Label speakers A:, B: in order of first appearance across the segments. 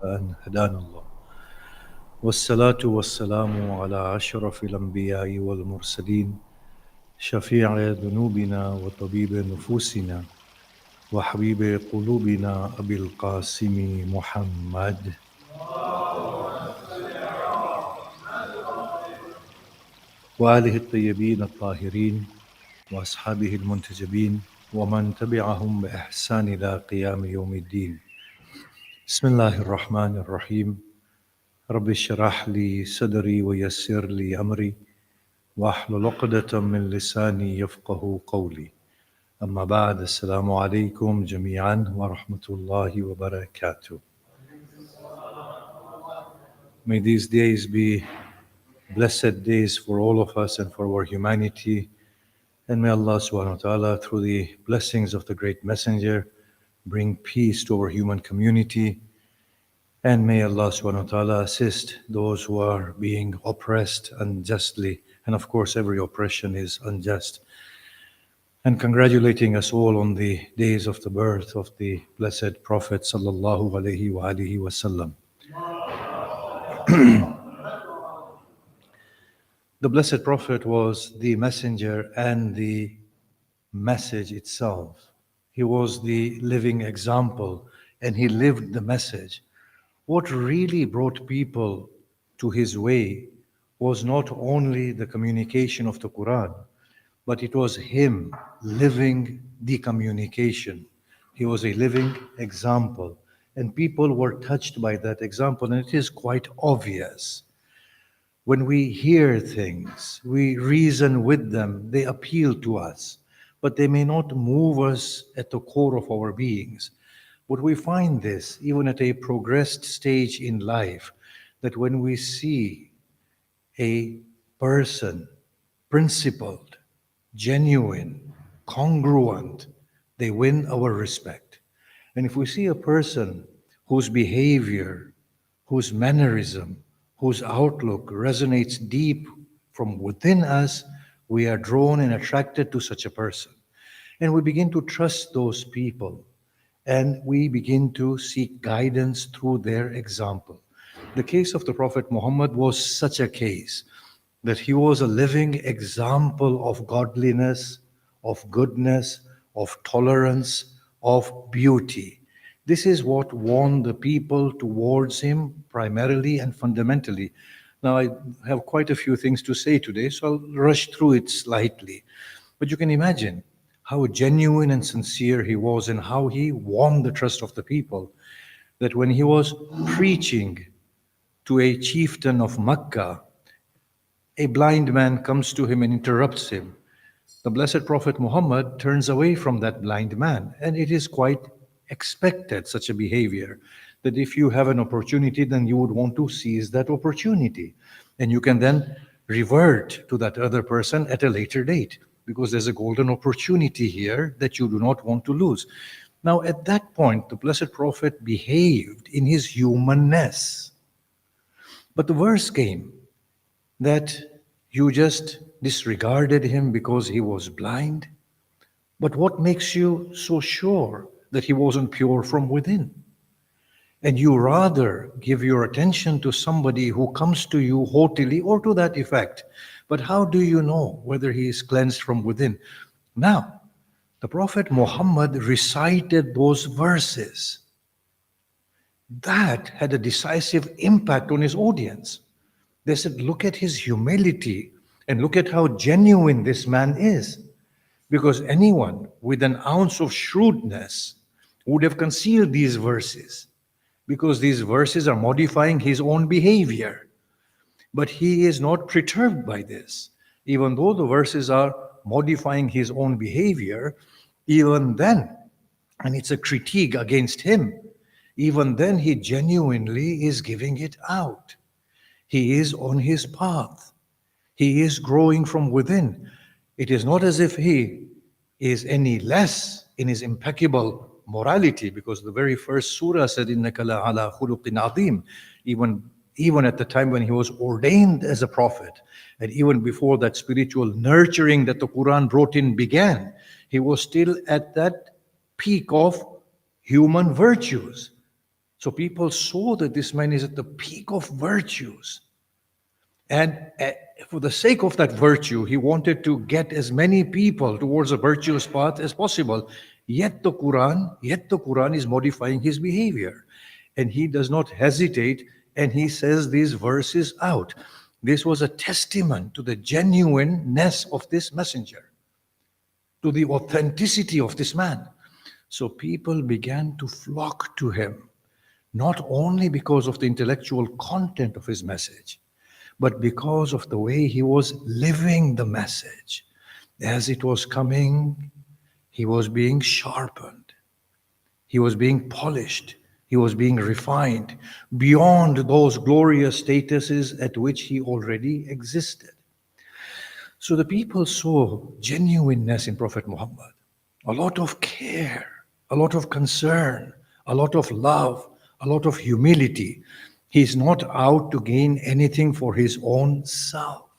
A: أن هدانا الله والصلاة والسلام على أشرف الأنبياء والمرسلين شفيع ذنوبنا وطبيب نفوسنا وحبيب قلوبنا أبي القاسم محمد وآله الطيبين الطاهرين وأصحابه المنتجبين ومن تبعهم بإحسان إلى قيام يوم الدين. بسم الله الرحمن الرحيم. رب اشرح لي صدري ويسر لي أمري واحلل عقدة من لساني يفقه قولي. أما بعد، السلام عليكم جميعا ورحمة الله وبركاته. May these days be blessed days for all of us and for our humanity. And may Allah subhanahu wa ta'ala, through the blessings of the great messenger, bring peace to our human community. And may Allah subhanahu wa ta'ala assist those who are being oppressed unjustly. And of course, every oppression is unjust. And congratulating us all on the days of the birth of the blessed Prophet sallallahu alaihi wa alihi wasallam. The blessed Prophet was the messenger and the message itself. He was the living example and he lived the message. What really brought people to his way was not only the communication of the Quran, but it was him living the communication. He was a living example, and people were touched by that example, and it is quite obvious. When we hear things, we reason with them, they appeal to us, but they may not move us at the core of our beings. But we find this even at a progressed stage in life, that when we see a person principled, genuine, congruent, they win our respect. And if we see a person whose behavior, whose mannerism, whose outlook resonates deep from within us, we are drawn and attracted to such a person. And we begin to trust those people, and we begin to seek guidance through their example. The case of the Prophet Muhammad was such a case, that he was a living example of godliness, of goodness, of tolerance, of beauty. This is what won the people towards him primarily and fundamentally. Now, I have quite a few things to say today, so I'll rush through it slightly. But you can imagine how genuine and sincere he was and how he won the trust of the people, that when he was preaching to a chieftain of Mecca, a blind man comes to him and interrupts him. The Blessed Prophet Muhammad turns away from that blind man, and it is quite expected, such a behavior, that if you have an opportunity, then you would want to seize that opportunity. And you can then revert to that other person at a later date, because there's a golden opportunity here that you do not want to lose. Now, at that point, the Blessed Prophet behaved in his humanness. But the verse came that you just disregarded him because he was blind. But what makes you so sure that he wasn't pure from within? And you rather give your attention to somebody who comes to you haughtily or to that effect. But how do you know whether he is cleansed from within? Now, the Prophet Muhammad recited those verses. That had a decisive impact on his audience. They said, look at his humility and look at how genuine this man is. Because anyone with an ounce of shrewdness would have concealed these verses, because these verses are modifying his own behavior. But he is not perturbed by this. Even though the verses are modifying his own behavior, even then, and it's a critique against him, even then he genuinely is giving it out. He is on his path. He is growing from within. It is not as if he is any less in his impeccable morality, because the very first surah said, إِنَّكَ لَعَلَى خُلُقٍ عَظِيمٍ. Even at the time when he was ordained as a prophet, and even before that spiritual nurturing that the Quran brought in began, he was still at that peak of human virtues. So people saw that this man is at the peak of virtues. And for the sake of that virtue, he wanted to get as many people towards a virtuous path as possible. Yet the Quran is modifying his behavior. And he does not hesitate and he says these verses out. This was a testament to the genuineness of this messenger, to the authenticity of this man. So people began to flock to him, not only because of the intellectual content of his message, but because of the way he was living the message. As it was coming, he was being sharpened, he was being polished, he was being refined beyond those glorious statuses at which he already existed. So the people saw genuineness in Prophet Muhammad, a lot of care, a lot of concern, a lot of love, a lot of humility. He's not out to gain anything for his own self.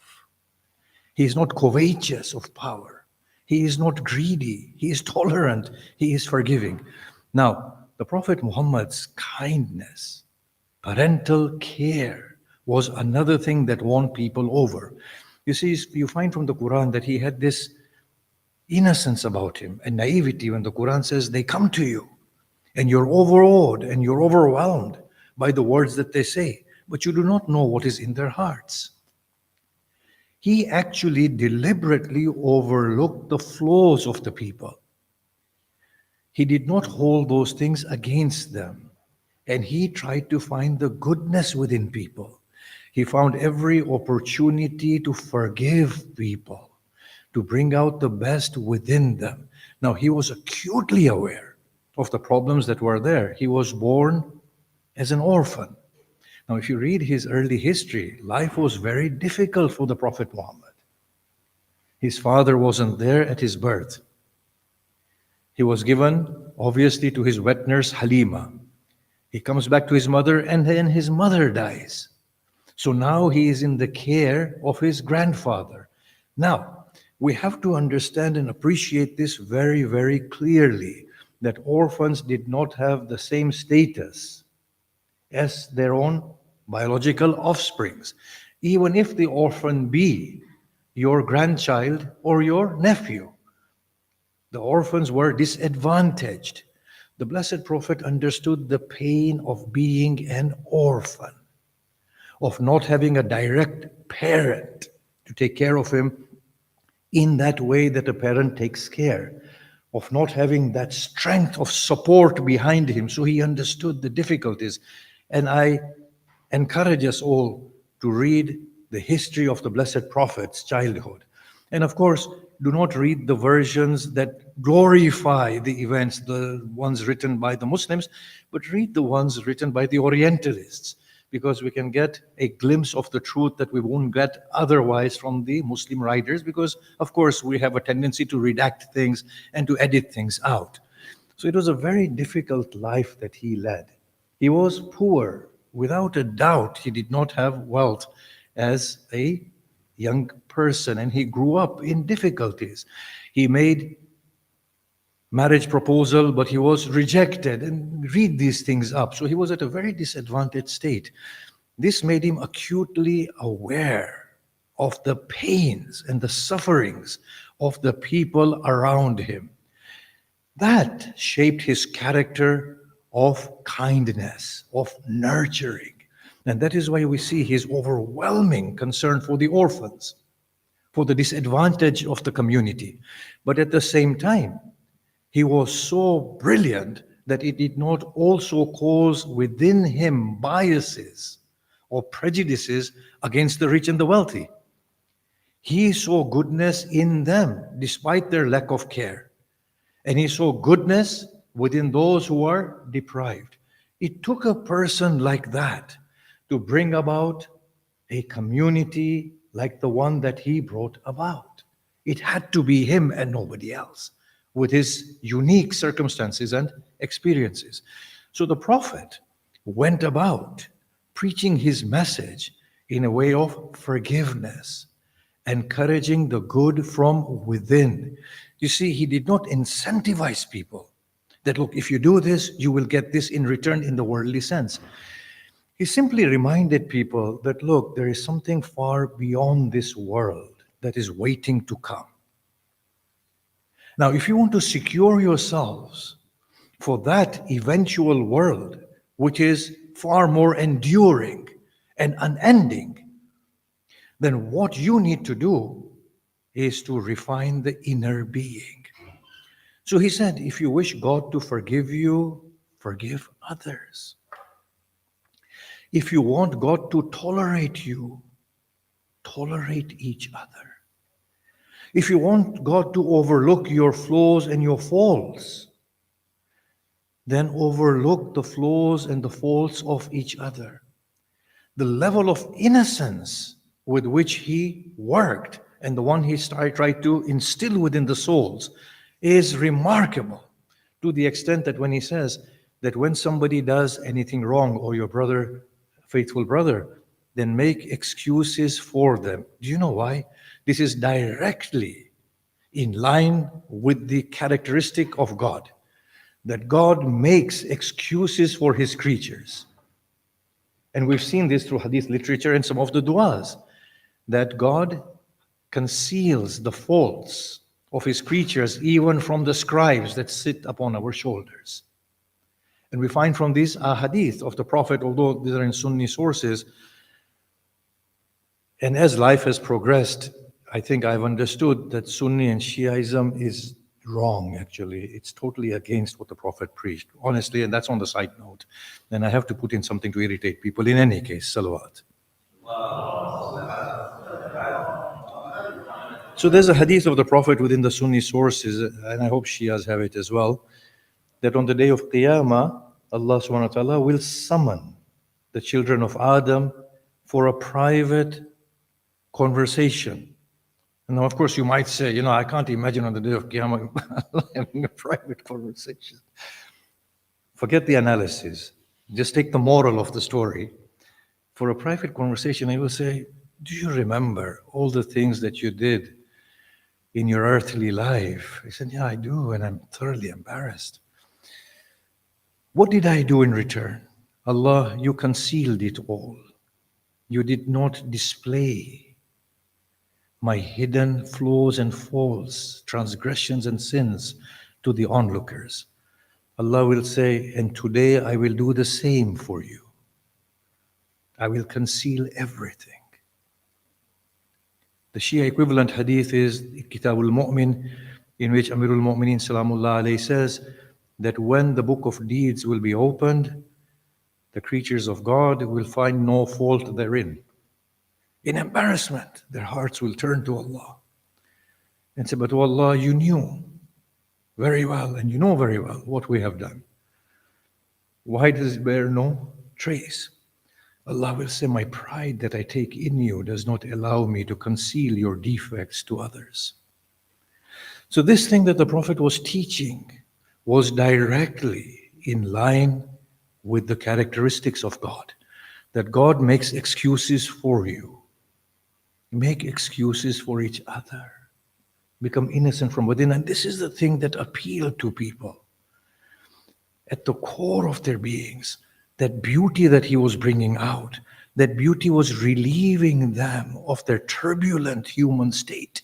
A: He is not covetous of power. He is not greedy. He is tolerant. He is forgiving. Now, the Prophet Muhammad's kindness, parental care was another thing that won people over. You see, you find from the Quran that he had this innocence about him and naivety when the Quran says they come to you and you're overawed and you're overwhelmed by the words that they say, but you do not know what is in their hearts. He actually deliberately overlooked the flaws of the people. He did not hold those things against them. And he tried to find the goodness within people. He found every opportunity to forgive people, to bring out the best within them. Now, he was acutely aware of the problems that were there. He was born as an orphan. Now, if you read his early history, life was very difficult for the Prophet Muhammad. His father wasn't there at his birth. He was given, obviously, to his wet nurse Halima. He comes back to his mother, and then his mother dies. So now he is in the care of his grandfather. Now, we have to understand and appreciate this very, very clearly, that orphans did not have the same status as their own biological offsprings, even if the orphan be your grandchild or your nephew. The orphans were disadvantaged. The Blessed Prophet understood the pain of being an orphan, of not having a direct parent to take care of him in that way that a parent takes care, of not having that strength of support behind him. So he understood the difficulties. And I encourage us all to read the history of the Blessed Prophet's childhood. And of course, do not read the versions that glorify the events, the ones written by the Muslims, but read the ones written by the Orientalists, because we can get a glimpse of the truth that we won't get otherwise from the Muslim writers, because of course we have a tendency to redact things and to edit things out. So it was a very difficult life that he led. He was poor. Without a doubt, he did not have wealth as a young person, and he grew up in difficulties. He made marriage proposal, but he was rejected, and read these things up. So he was at a very disadvantaged state. This made him acutely aware of the pains and the sufferings of the people around him. That shaped his character of kindness, of nurturing. And that is why we see his overwhelming concern for the orphans, for the disadvantage of the community. But at the same time, he was so brilliant that it did not also cause within him biases or prejudices against the rich and the wealthy. He saw goodness in them despite their lack of care. And he saw goodness within those who are deprived. It took a person like that to bring about a community like the one that he brought about. It had to be him and nobody else, with his unique circumstances and experiences. So the Prophet went about preaching his message in a way of forgiveness, encouraging the good from within. You see, he did not incentivize people That look, if you do this, you will get this in return in the worldly sense. He simply reminded people that look, there is something far beyond this world that is waiting to come. Now, if you want to secure yourselves for that eventual world, which is far more enduring and unending, then what you need to do is to refine the inner being. So he said, if you wish God to forgive you, forgive others. If you want God to tolerate you, tolerate each other. If you want God to overlook your flaws and your faults, then overlook the flaws and the faults of each other. The level of innocence with which he worked and the one he tried to instill within the souls is remarkable, to the extent that when he says that when somebody does anything wrong, or your brother, faithful brother, then make excuses for them. Do you know why? This is directly in line with the characteristic of God, that God makes excuses for his creatures. And we've seen this through hadith literature and some of the du'as, that God conceals the faults of his creatures even from the scribes that sit upon our shoulders. And we find from these ahadith of the Prophet, although these are in Sunni sources, and as life has progressed, I think I've understood that Sunni and Shiaism is wrong, actually. It's totally against what the Prophet preached, honestly, and that's on the side note. And I have to put in something to irritate people. In any case, salawat. So there's a hadith of the Prophet within the Sunni sources, and I hope Shias have it as well, that on the day of Qiyamah, Allah subhanahu wa ta'ala will summon the children of Adam for a private conversation. And now, of course, you might say, I can't imagine on the day of Qiyamah having a private conversation. Forget the analysis. Just take the moral of the story. For a private conversation, I will say, do you remember all the things that you did in your earthly life? He said, yeah, I do, and I'm thoroughly embarrassed. What did I do in return? Allah, you concealed it all. You did not display my hidden flaws and faults, transgressions and sins to the onlookers. Allah will say, and today I will do the same for you. I will conceal everything. The Shia equivalent hadith is Kitabul Mu'min, in which Amirul Mu'mineen Salamullah alayhi says that when the book of deeds will be opened, the creatures of God will find no fault therein. In embarrassment, their hearts will turn to Allah and say, but oh Allah, you knew very well, and you know very well what we have done. Why does it bear no trace? Allah will say, my pride that I take in you does not allow me to conceal your defects to others. So this thing that the Prophet was teaching was directly in line with the characteristics of God, that God makes excuses for you. Make excuses for each other. Become innocent from within. And this is the thing that appealed to people at the core of their beings. That beauty that he was bringing out, that beauty was relieving them of their turbulent human state.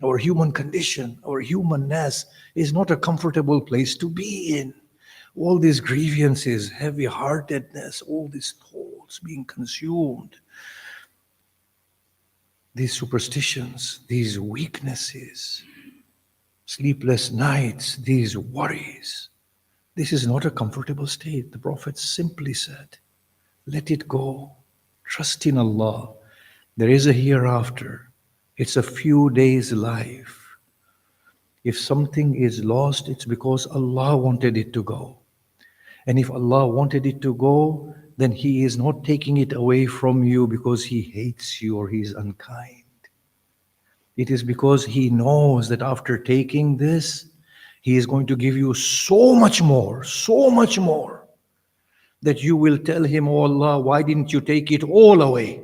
A: Our human condition, our humanness is not a comfortable place to be in. All these grievances, heavy-heartedness, all these thoughts being consumed, these superstitions, these weaknesses, sleepless nights, these worries. This is not a comfortable state. The Prophet simply said, let it go. Trust in Allah. There is a hereafter. It's a few days' life. If something is lost, it's because Allah wanted it to go. And if Allah wanted it to go, then He is not taking it away from you because He hates you or He is unkind. It is because He knows that after taking this, He is going to give you so much more, that you will tell Him, oh Allah, why didn't you take it all away?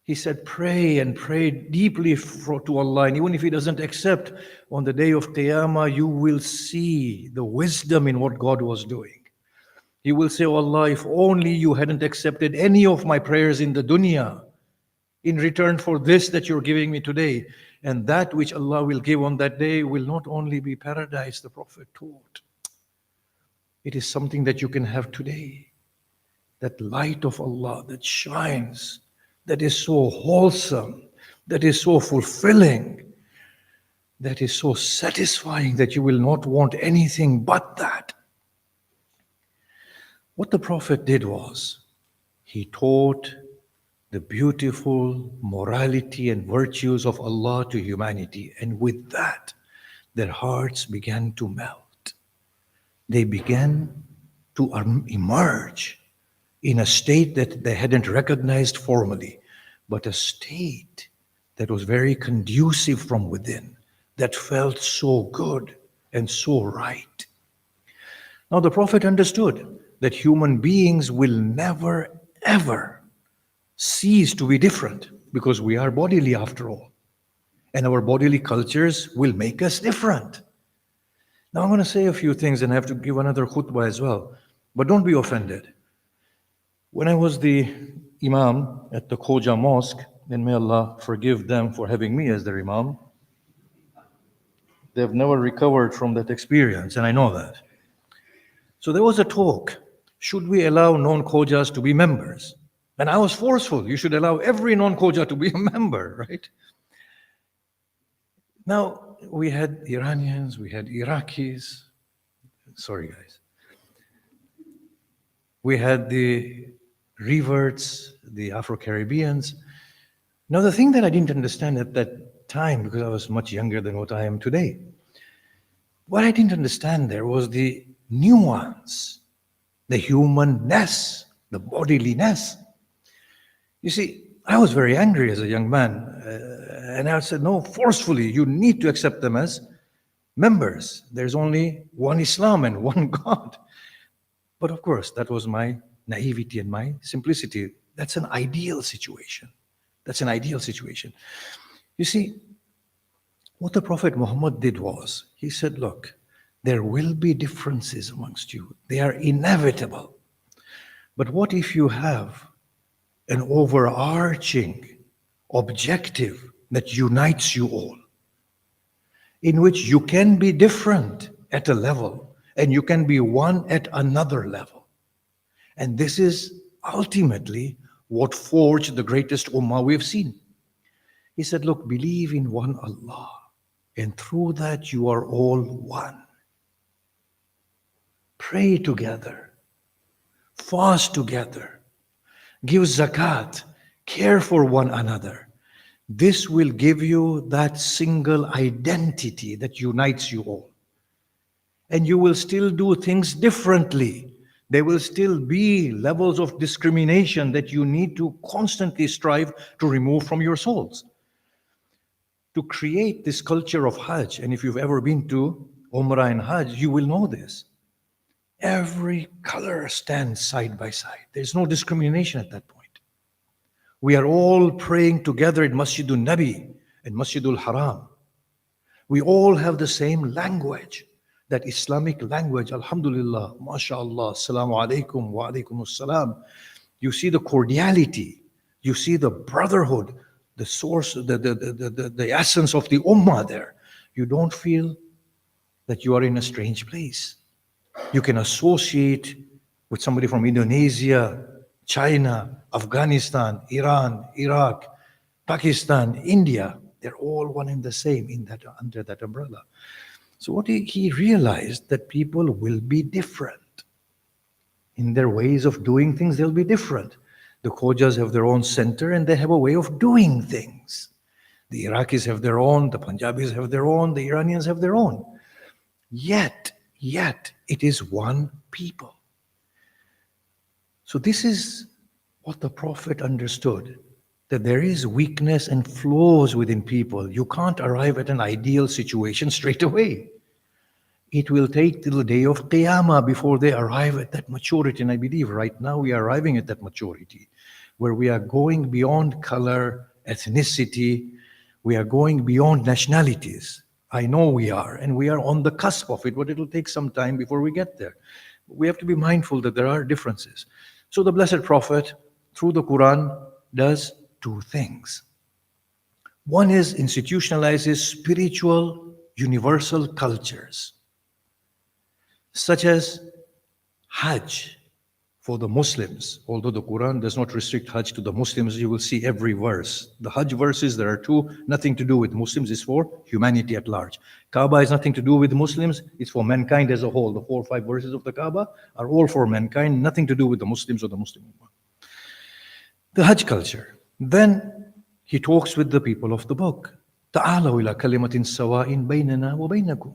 A: He said, pray and pray deeply to Allah. And even if He doesn't accept, on the day of Qiyamah, you will see the wisdom in what God was doing. He will say, oh Allah, if only you hadn't accepted any of my prayers in the dunya in return for this that you're giving me today. And that which Allah will give on that day will not only be paradise, the Prophet taught. It is something that you can have today. That light of Allah that shines, that is so wholesome, that is so fulfilling, that is so satisfying that you will not want anything but that. What the Prophet did was, he taught the beautiful morality and virtues of Allah to humanity. And with that, their hearts began to melt. They began to emerge in a state that they hadn't recognized formally, but a state that was very conducive from within, that felt so good and so right. Now the Prophet understood that human beings will never, ever cease to be different, because we are bodily after all. And our bodily cultures will make us different. Now I'm going to say a few things and I have to give another khutbah as well. But don't be offended. When I was the Imam at the Khoja Mosque, and may Allah forgive them for having me as their Imam, they've never recovered from that experience, and I know that. So there was a talk, should we allow non-Khojas to be members? And I was forceful, you should allow every non-Khoja to be a member, right? Now, we had Iranians, we had Iraqis, sorry guys. We had the reverts, the Afro-Caribbeans. Now, the thing that I didn't understand at that time, because I was much younger than what I am today, what I didn't understand there was the nuance, the humanness, the bodiliness. You see, I was very angry as a young man, and I said, no, forcefully, you need to accept them as members. There's only one Islam and one God. But of course, that was my naivety and my simplicity. That's an ideal situation. That's an ideal situation. You see, what the Prophet Muhammad did was, he said, look, there will be differences amongst you. They are inevitable. But what if you have an overarching objective that unites you all, in which you can be different at a level and you can be one at another level. And this is ultimately what forged the greatest ummah we've seen. He said, look, believe in one Allah, and through that you are all one. Pray together, fast together, give zakat, care for one another. This will give you that single identity that unites you all. And you will still do things differently. There will still be levels of discrimination that you need to constantly strive to remove from your souls. To create this culture of Hajj, and if you've ever been to Umrah and Hajj, you will know this. Every color stands side by side. There's no discrimination at that point. We are all praying together in Masjidul Nabi and Masjidul Haram. We all have the same language, that Islamic language, alhamdulillah, mashallah, assalamu alaikum, wa alaikum assalam. You see the cordiality, you see the brotherhood, the source, the essence of the ummah there. You don't feel that you are in a strange place. You can associate with somebody from Indonesia, China, Afghanistan, Iran, Iraq, Pakistan, India. They're all one and the same in that, under that umbrella. So what he realized, that people will be different. In their ways of doing things, they'll be different. The Khojas have their own center and they have a way of doing things. The Iraqis have their own, the Punjabis have their own, the Iranians have their own. Yet, it is one people. So this is what the Prophet understood, that there is weakness and flaws within people. You can't arrive at an ideal situation straight away. It will take till the day of Qiyamah before they arrive at that maturity. And I believe right now we are arriving at that maturity. where we are going beyond color, ethnicity, we are going beyond nationalities. I know we are, and we are on the cusp of it, but it'll take some time before we get there. We have to be mindful that there are differences. So the Blessed Prophet, through the Quran, does two things. One is institutionalizes spiritual universal cultures, such as Hajj for the Muslims. Although the Quran does not restrict Hajj to the Muslims, you will see every verse. The Hajj verses, there are two, nothing to do with Muslims, it's for humanity at large. Kaaba is nothing to do with Muslims, it's for mankind as a whole. The 4 or 5 verses of the Kaaba are all for mankind, nothing to do with the Muslims or the Muslim Ummah. The Hajj culture. Then he talks with the people of the book. تعالوا إلى كلمة سواء بيننا وبينكم.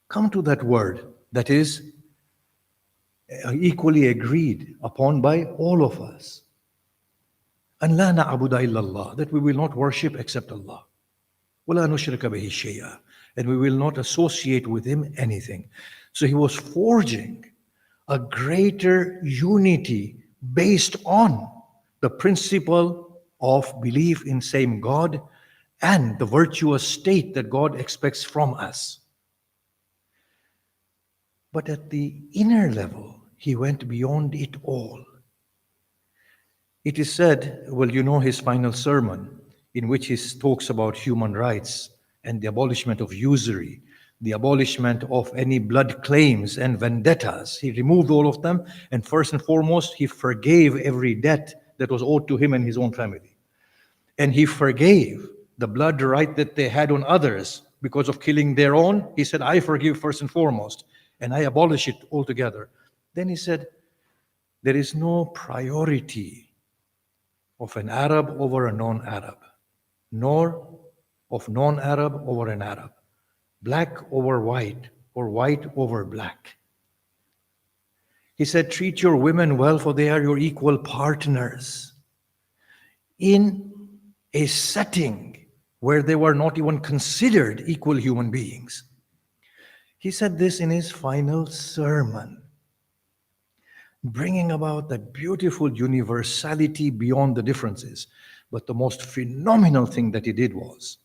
A: Come to that word that is equally agreed upon by all of us. أن لا نعبد إلا الله, that we will not worship except Allah. ولا نشرك به شيئا, and we will not associate with him anything. So he was forging a greater unity based on the principle of belief in same God and the virtuous state that God expects from us. But at the inner level, he went beyond it all. It is said, well, you know his final sermon, in which he talks about human rights and the abolishment of usury, the abolishment of any blood claims and vendettas. He removed all of them, and first and foremost, he forgave every debt that was owed to him and his own family. And he forgave the blood right that they had on others because of killing their own. He said, I forgive first and foremost, and I abolish it altogether. Then he said, there is no priority of an Arab over a non-Arab, nor of non-Arab over an Arab, black over white, or white over black. He said, treat your women well, for they are your equal partners. In a setting where they were not even considered equal human beings. He said this in his final sermon, bringing about that beautiful universality beyond the differences. But the most phenomenal thing that he did was,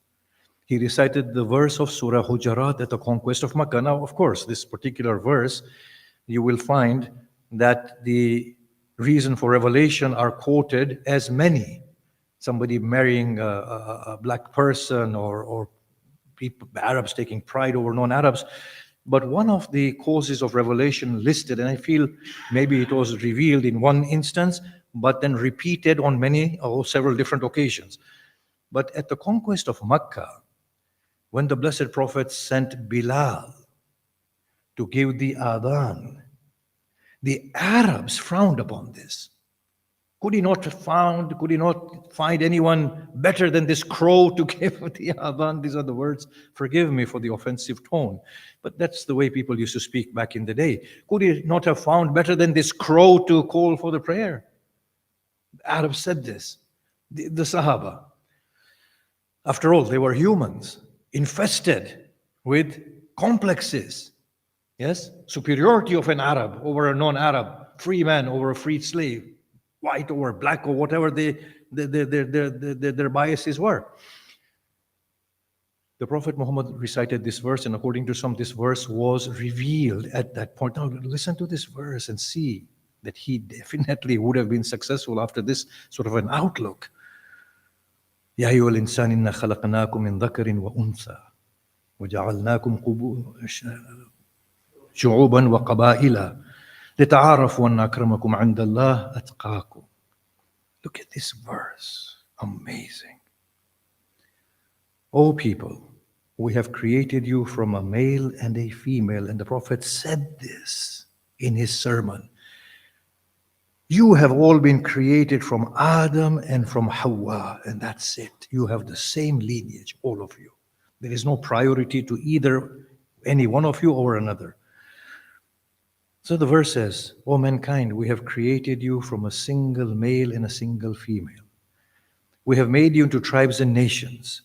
A: he recited the verse of Surah Hujarat at the conquest of Makkah. Now, of course, this particular verse, you will find that the reason for revelation are quoted as many. Somebody marrying a black person, or people, Arabs taking pride over non-Arabs. But one of the causes of revelation listed, and I feel maybe it was revealed in one instance, but then repeated on many or several different occasions. But at the conquest of Makkah, when the Blessed Prophet sent Bilal to give the adhan, the Arabs frowned upon this. Could he not find anyone better than this crow to give the adhan? These are the words. Forgive me for the offensive tone, but that's the way people used to speak back in the day. Could he not have found better than this crow to call for the prayer? The Arabs said this, the Sahaba. After all, they were humans, infested with complexes. Yes, superiority of an Arab over a non-Arab, free man over a freed slave, white or black or whatever their biases were. The Prophet Muhammad recited this verse, and according to some, this verse was revealed at that point. Now listen to this verse and see that he definitely would have been successful after this sort of an outlook. يا أيها الإنسان إنا خلقناكم من ذكر وأنثى وجعلناكم شعوبا وقبائل لتعارفوا أن أكرمكم عند الله أتقاكم. Look at this verse. Amazing. O people, we have created you from a male and a female. And the Prophet said this in his sermon. You have all been created from Adam and from Hawa, and that's it. You have the same lineage, all of you. There is no priority to either any one of you or another. So the verse says, O mankind, we have created you from a single male and a single female. We have made you into tribes and nations,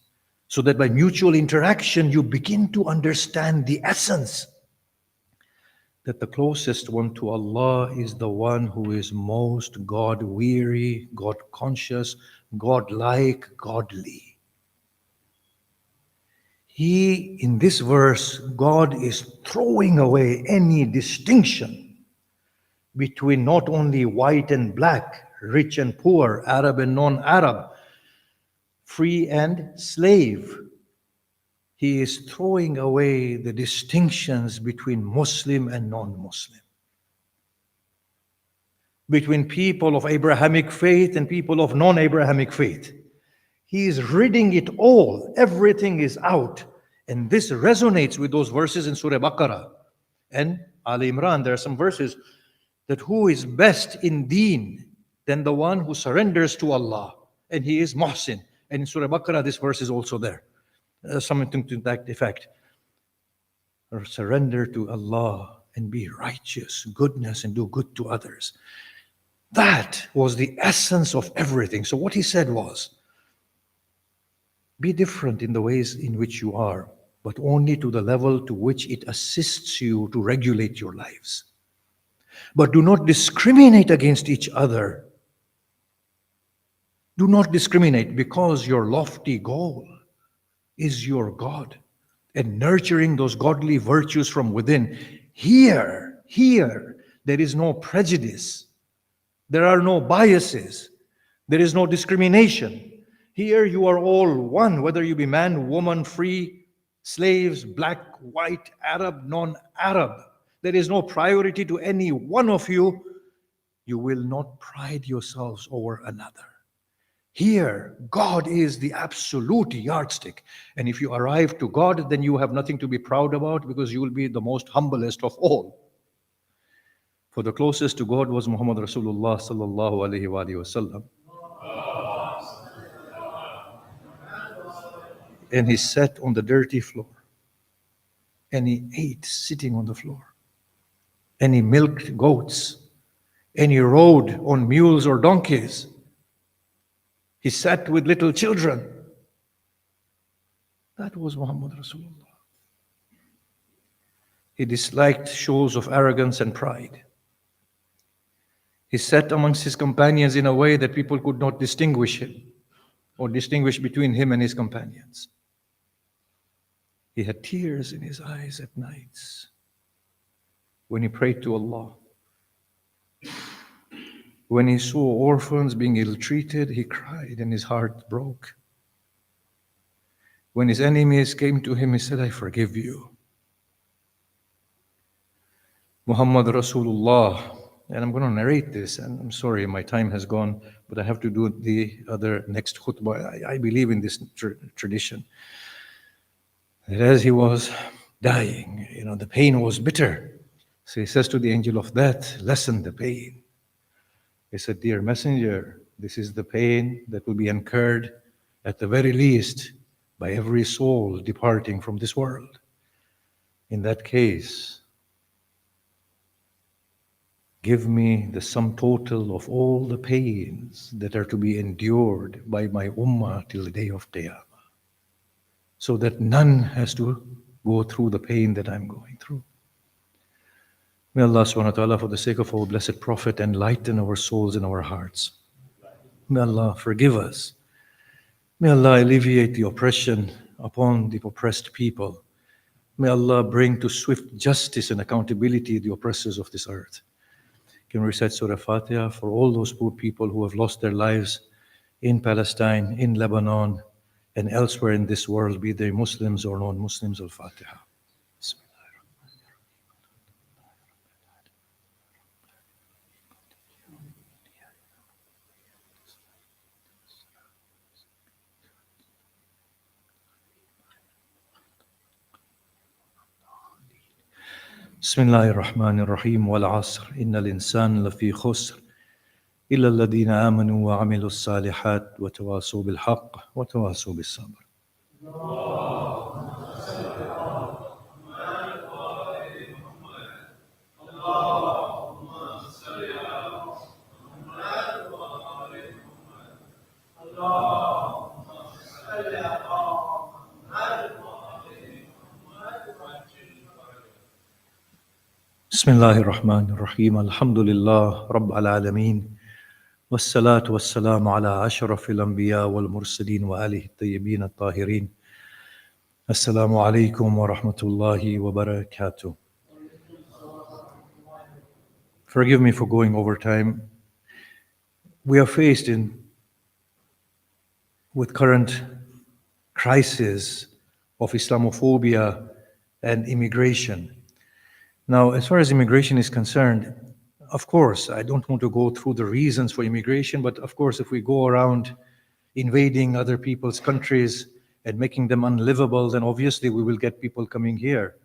A: so that by mutual interaction you begin to understand the essence that the closest one to Allah is the one who is most God-weary, God-conscious, God-like, godly. In this verse, God is throwing away any distinction between not only white and black, rich and poor, Arab and non-Arab, free and slave. He is throwing away the distinctions between Muslim and non-Muslim, between people of Abrahamic faith and people of non-Abrahamic faith. He is ridding it all. Everything is out. And this resonates with those verses in Surah Baqarah and Al Imran. There are some verses that who is best in deen than the one who surrenders to Allah, and he is Muhsin. And in Surah Baqarah, this verse is also there. Something to that effect. Or surrender to Allah and be righteous, goodness, and do good to others. That was the essence of everything. So what he said was, be different in the ways in which you are, but only to the level to which it assists you to regulate your lives. But do not discriminate against each other. Do not discriminate, because your lofty goal is your God and nurturing those godly virtues from within. Here, there is no prejudice. There are no biases. There is no discrimination. Here you are all one, whether you be man, woman, free, slaves, black, white, Arab, non-Arab. There is no priority to any one of you. You will not pride yourselves over another. Here, God is the absolute yardstick. And if you arrive to God, then you have nothing to be proud about, because you will be the most humblest of all. For the closest to God was Muhammad Rasulullah sallallahu alaihi wasallam. And he sat on the dirty floor. And he ate sitting on the floor. And he milked goats. And he rode on mules or donkeys. He sat with little children. That was Muhammad Rasulullah. He disliked shows of arrogance and pride. He sat amongst his companions in a way that people could not distinguish him or distinguish between him and his companions. He had tears in his eyes at nights when he prayed to Allah. When he saw orphans being ill-treated, he cried and his heart broke. When his enemies came to him, he said, I forgive you. Muhammad Rasulullah, and I'm going to narrate this, and I'm sorry my time has gone, but I have to do the other next khutbah. I believe in this tradition. That as he was dying, the pain was bitter. So he says to the angel of death, lessen the pain. He said, dear messenger, this is the pain that will be incurred at the very least by every soul departing from this world. In that case, give me the sum total of all the pains that are to be endured by my ummah till the day of Qiyamah, so that none has to go through the pain that I'm going through. May Allah subhanahu wa ta'ala, for the sake of our blessed Prophet, enlighten our souls and our hearts. May Allah forgive us. May Allah alleviate the oppression upon the oppressed people. May Allah bring to swift justice and accountability the oppressors of this earth. Can we recite Surah Fatiha for all those poor people who have lost their lives in Palestine, in Lebanon, and elsewhere in this world, be they Muslims or non-Muslims? Al-Fatiha. بسم الله الرحمن الرحيم والعصر إن الإنسان لفي خسر إلا الذين آمنوا وعملوا الصالحات وتواصوا بالحق وتواصوا بالصبر. بسم بسم الله الرحمن الرحيم الحمد لله رب العالمين والصلاة والسلام على أشرف الأنبياء والمرسلين وآله الطيبين الطاهرين السلام عليكم ورحمة الله وبركاته. Forgive me for going over time. We are faced with current crisis of Islamophobia and immigration. Now, as far as immigration is concerned, of course, I don't want to go through the reasons for immigration, but of course, if we go around invading other people's countries and making them unlivable, then obviously we will get people coming here.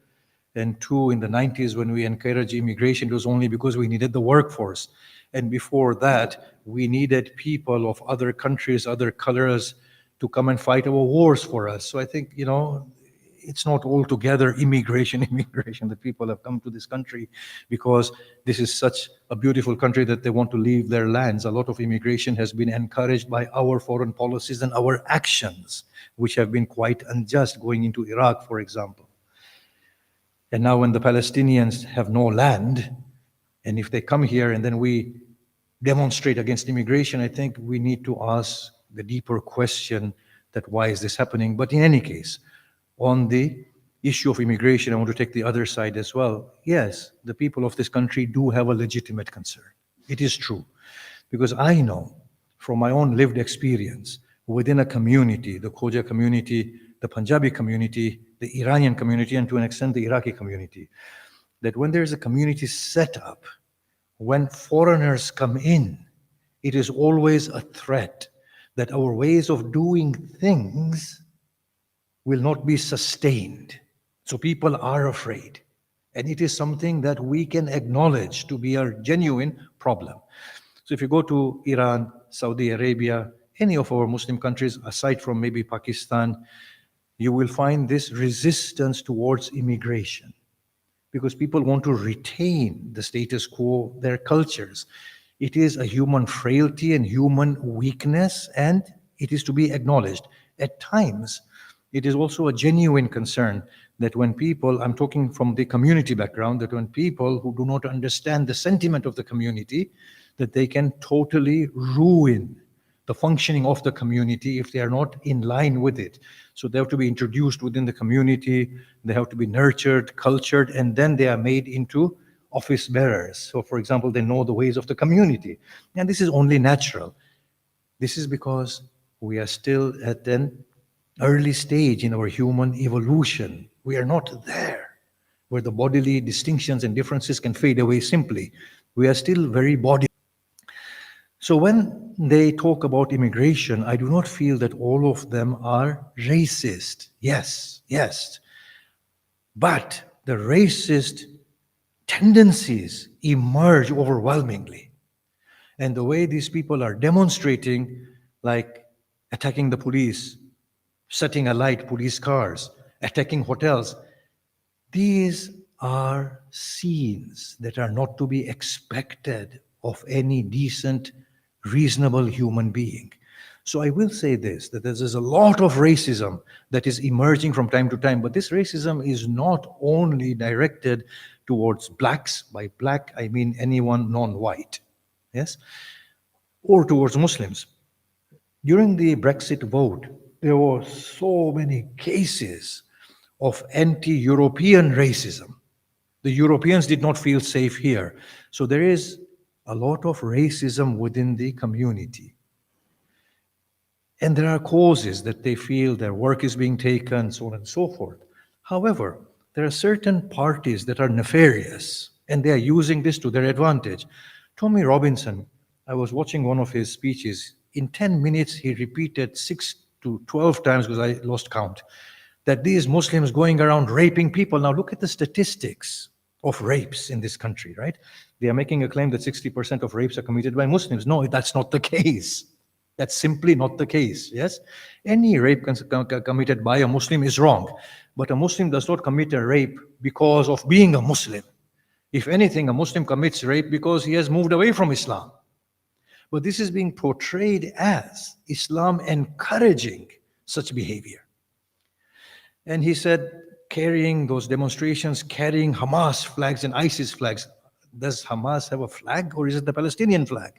A: And two, in the 90s, when we encouraged immigration, it was only because we needed the workforce. And before that, we needed people of other countries, other colors, to come and fight our wars for us. So I think, it's not altogether immigration that people have come to this country because this is such a beautiful country that they want to leave their lands. A lot of immigration has been encouraged by our foreign policies and our actions, which have been quite unjust, going into Iraq, for example. And now when the Palestinians have no land, and if they come here and then we demonstrate against immigration, I think we need to ask the deeper question that why is this happening? But in any case, on the issue of immigration, I want to take the other side as well. Yes, the people of this country do have a legitimate concern. It is true. Because I know from my own lived experience within a community, the Khoja community, the Punjabi community, the Iranian community, and to an extent the Iraqi community, that when there is a community set up, when foreigners come in, it is always a threat that our ways of doing things will not be sustained. So people are afraid. And it is something that we can acknowledge to be a genuine problem. So if you go to Iran, Saudi Arabia, any of our Muslim countries, aside from maybe Pakistan, you will find this resistance towards immigration because people want to retain the status quo, their cultures. It is a human frailty and human weakness, and it is to be acknowledged. At times, it is also a genuine concern that when people, I'm talking from the community background, that when people who do not understand the sentiment of the community, that they can totally ruin the functioning of the community if they are not in line with it. So they have to be introduced within the community, they have to be nurtured, cultured, and then they are made into office bearers. So for example, they know the ways of the community. And this is only natural. This is because we are still at an early stage in our human evolution. We are not there where the bodily distinctions and differences can fade away simply. We are still very body. So when they talk about immigration, I do not feel that all of them are racist. Yes. But the racist tendencies emerge overwhelmingly. And the way these people are demonstrating, like attacking the police, setting alight police cars, attacking hotels, these are scenes that are not to be expected of any decent, reasonable human being. So I will say this, that there's a lot of racism that is emerging from time to time, but this racism is not only directed towards blacks. By black, I mean anyone non-white, yes? Or towards Muslims. During the Brexit vote, there were so many cases of anti-European racism. The Europeans did not feel safe here. So there is a lot of racism within the community. And there are causes that they feel their work is being taken, so on and so forth. However, there are certain parties that are nefarious, and they are using this to their advantage. Tommy Robinson, I was watching one of his speeches. In 10 minutes, he repeated 6 to 12 times, because I lost count, that these Muslims going around raping people. Now look at the statistics of rapes in this country, right? They are making a claim that 60% of rapes are committed by Muslims. No, that's not the case. That's simply not the case, yes? Any rape committed by a Muslim is wrong, but a Muslim does not commit a rape because of being a Muslim. If anything, a Muslim commits rape because he has moved away from Islam. But this is being portrayed as Islam encouraging such behavior. And he said, carrying those demonstrations, carrying Hamas flags and ISIS flags. Does Hamas have a flag, or is it the Palestinian flag?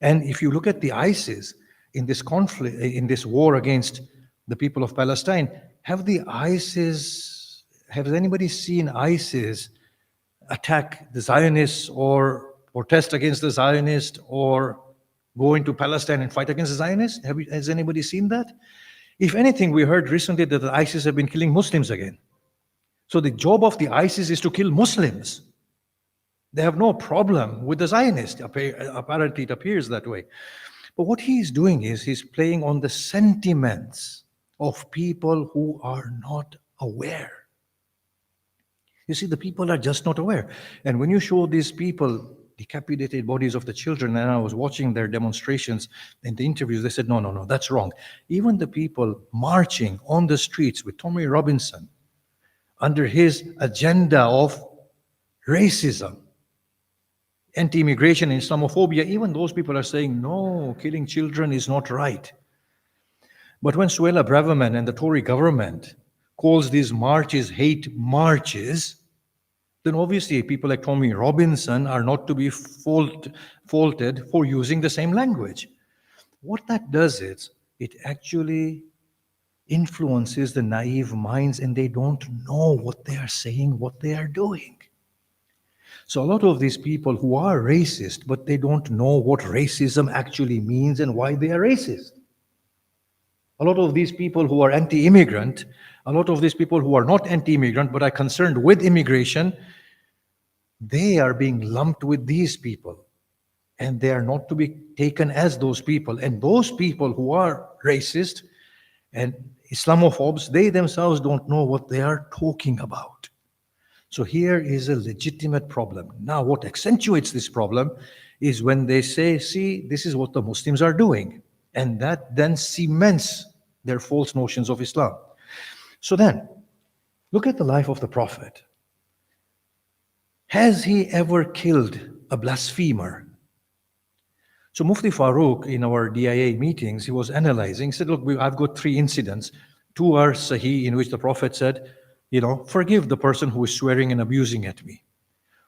A: And if you look at the ISIS in this conflict, in this war against the people of Palestine, has anybody seen ISIS attack the Zionists or protest against the Zionists or go into Palestine and fight against the Zionists? Has anybody seen that? If anything, we heard recently that the ISIS have been killing Muslims again. So the job of the ISIS is to kill Muslims. They have no problem with the Zionists. Apparently, it appears that way. But what he's doing is he's playing on the sentiments of people who are not aware. You see, the people are just not aware. And when you show these people decapitated bodies of the children, and I was watching their demonstrations and the interviews, they said, no, that's wrong. Even the people marching on the streets with Tommy Robinson under his agenda of racism, anti-immigration and Islamophobia, even those people are saying, no, killing children is not right. But when Suella Braverman and the Tory government calls these marches hate marches, then obviously people like Tommy Robinson are not to be faulted for using the same language. What that does is, it actually influences the naive minds, and they don't know what they are saying, what they are doing. So a lot of these people who are racist, but they don't know what racism actually means and why they are racist. A lot of these people who are anti-immigrant, a lot of these people who are not anti-immigrant but are concerned with immigration, they are being lumped with these people. And they are not to be taken as those people. And those people who are racist and Islamophobes, they themselves don't know what they are talking about. So here is a legitimate problem. Now, what accentuates this problem is when they say, see, this is what the Muslims are doing. And that then cements their false notions of Islam. So then, look at the life of the Prophet. Has he ever killed a blasphemer? So Mufti Farooq, in our DIA meetings, he was analyzing, he said, look, I've got 3 incidents. 2 are Sahih, in which the Prophet said, forgive the person who is swearing and abusing at me.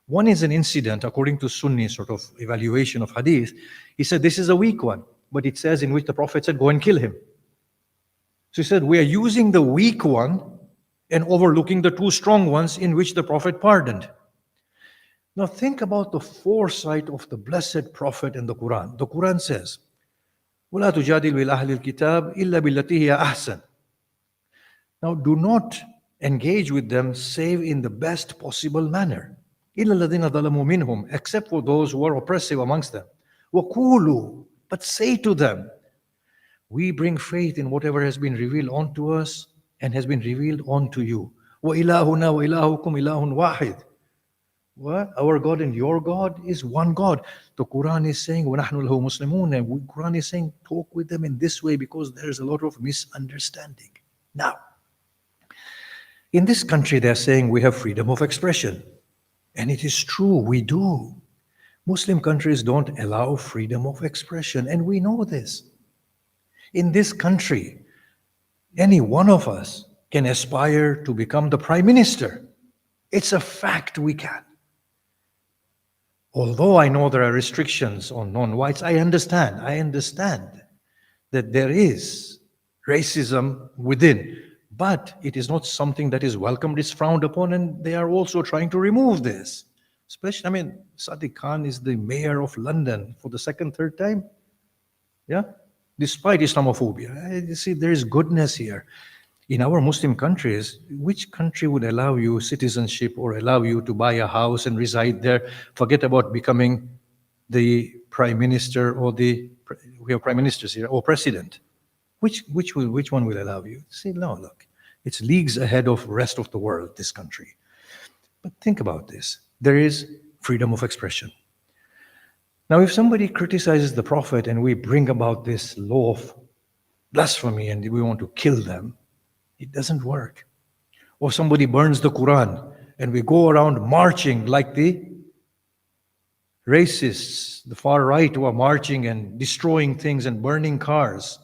A: 1 is an incident, according to Sunni sort of evaluation of hadith. He said, this is a weak one, but it says in which the Prophet said, go and kill him. So he said, we are using the weak one and overlooking the 2 strong ones in which the Prophet pardoned. Now think about the foresight of the blessed Prophet in the Quran. The Quran says, وَلَا تُجَادِلْ بِالْأَهْلِ الْكِتَابِ إِلَّا بِالَّتِي هِيَ أَحْسَنُ. Now do not engage with them save in the best possible manner. إِلَّا الَّذِينَ ظَلَمُوا مِنْهُمْ, except for those who are oppressive amongst them. وَقُولُوا, but say to them, we bring faith in whatever has been revealed unto us and has been revealed unto you. وَإِلَهُنَا وَإِلَهُكُمْ إِلَهٌ وَاحِدٌ. What? Our God and your God is one God. The Quran is saying, وَنَحْنُ لَهُ مُسْلِمُونَ. And the Quran is saying, talk with them in this way because there's a lot of misunderstanding. Now, in this country, they're saying we have freedom of expression. And it is true, we do. Muslim countries don't allow freedom of expression, and we know this. In this country, any one of us can aspire to become the Prime Minister. It's a fact we can. Although I know there are restrictions on non-whites, I understand that there is racism within. But it is not something that is welcomed, it's frowned upon, and they are also trying to remove this. Especially, Sadiq Khan is the mayor of London for the 2nd, 3rd time. Yeah? Despite Islamophobia. You see, there is goodness here. In our Muslim countries, which country would allow you citizenship or allow you to buy a house and reside there? Forget about becoming the prime minister or we have prime ministers here, or president. Which one will allow you? See, no, look, it's leagues ahead of the rest of the world, this country. But think about this. There is freedom of expression. Now, if somebody criticizes the Prophet and we bring about this law of blasphemy and we want to kill them, it doesn't work. Or somebody burns the Quran and we go around marching like the racists, the far right, who are marching and destroying things and burning cars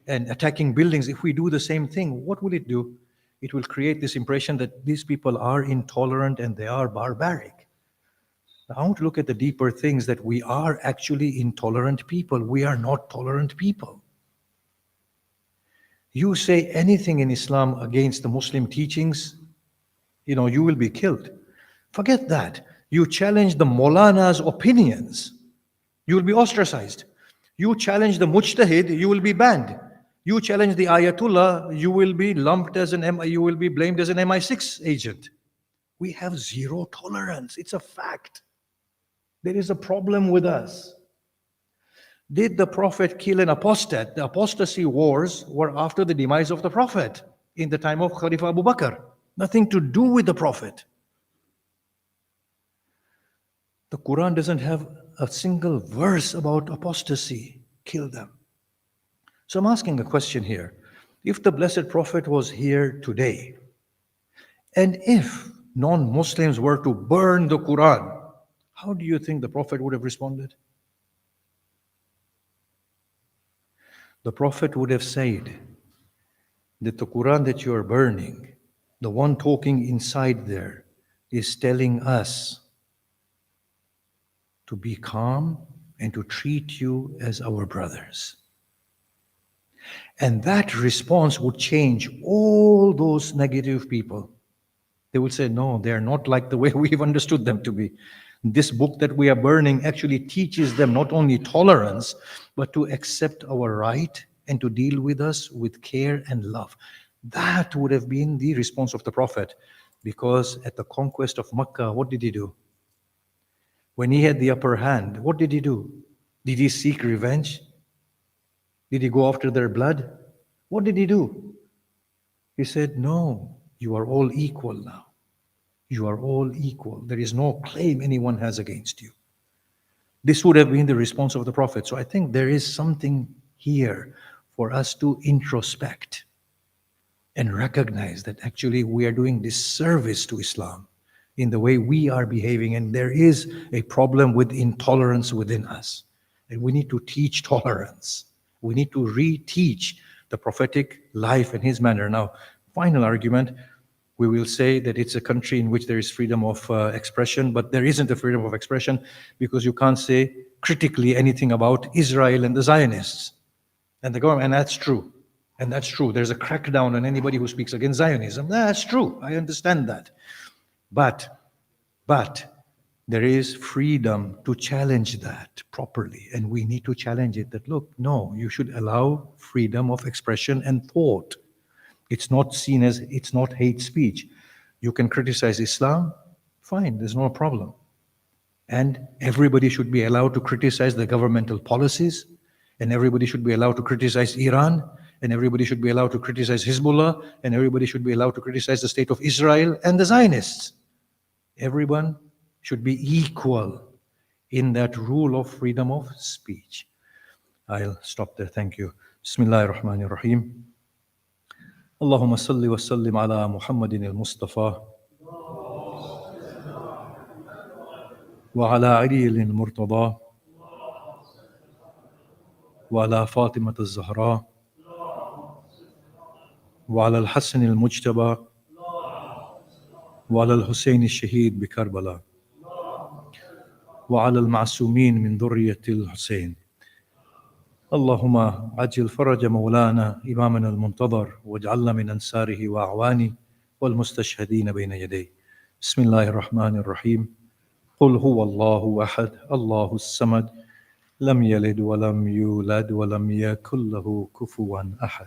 A: and attacking buildings. If we do the same thing, what will it do? It will create this impression that these people are intolerant and they are barbaric. I want to look at the deeper things, that we are actually intolerant people. We are not tolerant people. You say anything in Islam against the Muslim teachings, you will be killed. Forget that. You challenge the Maulana's opinions, you will be ostracized. You challenge the Mujtahid, you will be banned. You challenge the Ayatollah, you will be lumped as you will be blamed as an MI6 agent. We have zero tolerance. It's a fact. There is a problem with us. Did the Prophet kill an apostate? The apostasy wars were after the demise of the Prophet in the time of Khalifa Abu Bakr. Nothing to do with the Prophet. The Quran doesn't have a single verse about apostasy. Kill them. So I'm asking a question here. If the Blessed Prophet was here today, and if non-Muslims were to burn the Quran, how do you think the Prophet would have responded? The Prophet would have said that the Quran that you are burning, the one talking inside there, is telling us to be calm and to treat you as our brothers. And that response would change all those negative people. They would say, no, they are not like the way we've understood them to be. This book that we are burning actually teaches them not only tolerance, but to accept our right and to deal with us with care and love. That would have been the response of the Prophet. Because at the conquest of Makkah, what did he do? When he had the upper hand, what did he do? Did he seek revenge? Did he go after their blood? What did he do? He said, no, you are all equal now. You are all equal. There is no claim anyone has against you. This would have been the response of the Prophet. So I think there is something here for us to introspect and recognize that actually we are doing disservice to Islam in the way we are behaving, and there is a problem with intolerance within us. And we need to teach tolerance. We need to re-teach the prophetic life and his manner. Now, final argument, we will say that it's a country in which there is freedom of expression, but there isn't a freedom of expression because you can't say critically anything about Israel and the Zionists and the government, and that's true. And that's true. There's a crackdown on anybody who speaks against Zionism. That's true. I understand that. But there is freedom to challenge that properly, and we need to challenge it that, look, no, you should allow freedom of expression and thought. It's not seen as, it's not hate speech. You can criticize Islam, fine, there's no problem. And everybody should be allowed to criticize the governmental policies, and everybody should be allowed to criticize Iran, and everybody should be allowed to criticize Hezbollah, and everybody should be allowed to criticize the state of Israel and the Zionists. Everyone should be equal in that rule of freedom of speech. I'll stop there. Thank you. Bismillahir Rahmanir Rahim. Allahumma salli wa sallim ala Muhammadin al-Mustafa wa ala Ali al-Murtada wa ala Fatimah al-Zahra wa ala al-Hassan al-Mujtaba وعلى الحسين الشهيد بكربلاء وعلى المعصومين من ذرية الحسين. اللهم عجل فرج مولانا إمامنا المنتظر واجعلنا من أنصاره وأعوانه والمستشهدين بين يديه. بسم الله الرحمن الرحيم. قل هو الله أحد الله الصمد لم يلد ولم يولد ولم يكن له كفوا أحد.